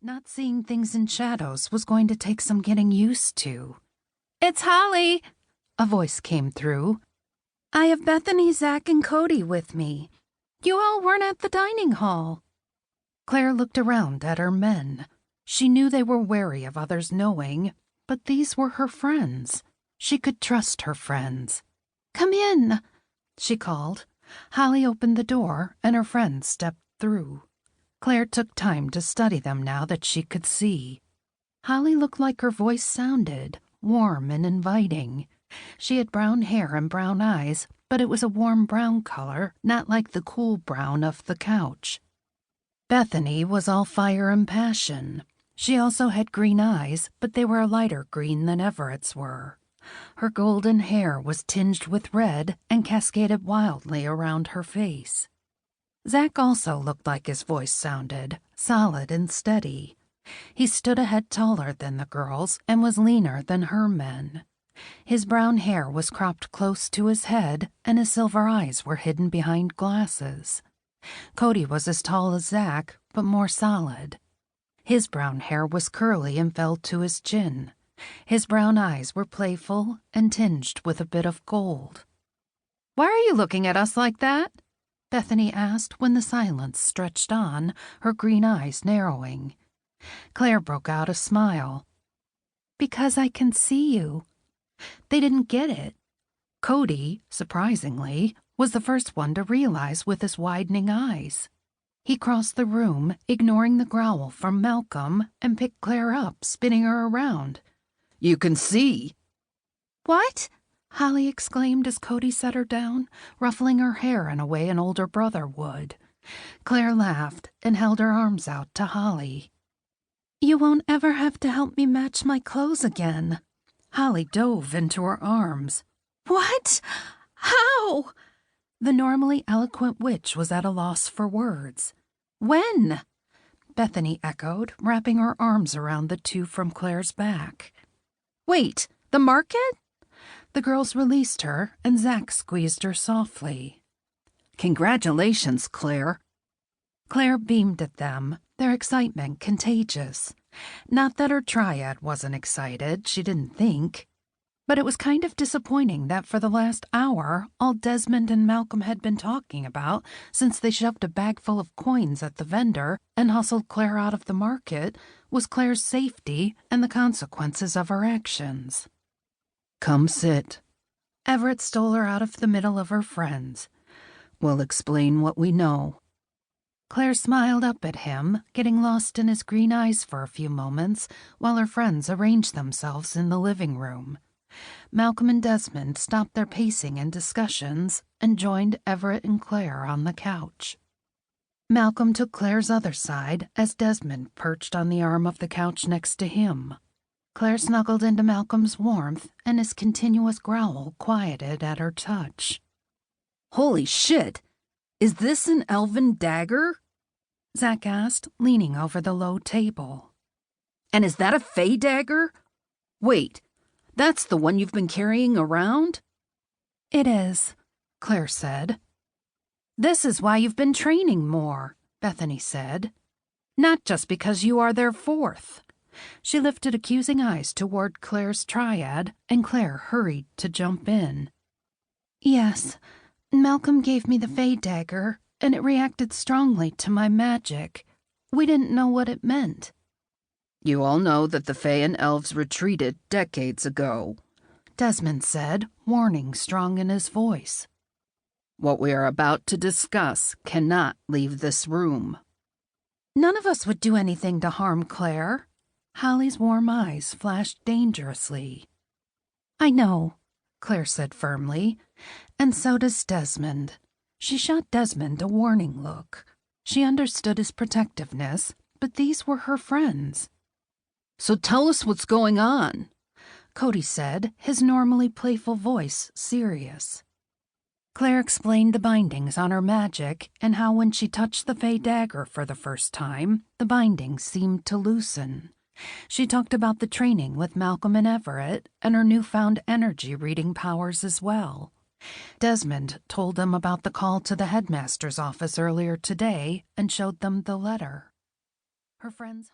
Not seeing things in shadows was going to take some getting used to. "It's Holly," a voice came through. "I have Bethany, Zach, and Cody with me. You all weren't at the dining hall." Claire looked around at her men. She knew they were wary of others knowing, but these were her friends. She could trust her friends. "Come in," she called. Holly opened the door, and her friends stepped through. Claire took time to study them now that she could see. Holly looked like her voice sounded, warm and inviting. She had brown hair and brown eyes, but it was a warm brown color, not like the cool brown of the couch. Bethany was all fire and passion. She also had green eyes, but they were a lighter green than Everett's were. Her golden hair was tinged with red and cascaded wildly around her face. Zach also looked like his voice sounded, solid and steady. He stood a head taller than the girls and was leaner than her men. His brown hair was cropped close to his head, and his silver eyes were hidden behind glasses. Cody was as tall as Zach, but more solid. His brown hair was curly and fell to his chin. His brown eyes were playful and tinged with a bit of gold. "Why are you looking at us like that?" Bethany asked when the silence stretched on, her green eyes narrowing. Claire broke out a smile. "Because I can see you." They didn't get it. Cody, surprisingly, was the first one to realize with his widening eyes. He crossed the room, ignoring the growl from Malcolm, and picked Claire up, spinning her around. "You can see." "What?" Holly exclaimed as Cody set her down, ruffling her hair in a way an older brother would. Claire laughed and held her arms out to Holly. "You won't ever have to help me match my clothes again." Holly dove into her arms. "What? How?" The normally eloquent witch was at a loss for words. "When?" Bethany echoed, wrapping her arms around the two from Claire's back. "Wait, the market?" The girls released her, and Zach squeezed her softly. "Congratulations, Claire." Claire beamed at them, their excitement contagious. Not that her Triad wasn't excited, she didn't think. But it was kind of disappointing that for the last hour, all Desmond and Malcolm had been talking about, since they shoved a bag full of coins at the vendor and hustled Claire out of the market, was Claire's safety and the consequences of her actions. "Come sit." Everett stole her out of the middle of her friends. "We'll explain what we know." Claire smiled up at him, getting lost in his green eyes for a few moments while her friends arranged themselves in the living room. Malcolm and Desmond stopped their pacing and discussions and joined Everett and Claire on the couch. Malcolm took Claire's other side as Desmond perched on the arm of the couch next to him. Claire snuggled into Malcolm's warmth, and his continuous growl quieted at her touch. "Holy shit! Is this an elven dagger?" Zach asked, leaning over the low table. "And is that a fey dagger? Wait, that's the one you've been carrying around?" "It is," Claire said. "This is why you've been training more," Bethany said. "Not just because you are their fourth." She lifted accusing eyes toward Claire's Triad, and Claire hurried to jump in. "Yes, Malcolm gave me the fey dagger, and it reacted strongly to my magic. We didn't know what it meant." "You all know that the Fae and Elves retreated decades ago," Desmond said, warning strong in his voice. "What we are about to discuss cannot leave this room." "None of us would do anything to harm Claire." Holly's warm eyes flashed dangerously. "I know," Claire said firmly, "and so does Desmond." She shot Desmond a warning look. She understood his protectiveness, but these were her friends. "So tell us what's going on," Cody said, his normally playful voice serious. Claire explained the bindings on her magic and how when she touched the fey dagger for the first time, the bindings seemed to loosen. She talked about the training with Malcolm and Everett and her newfound energy reading powers as well. Desmond told them about the call to the headmaster's office earlier today and showed them the letter. Her friends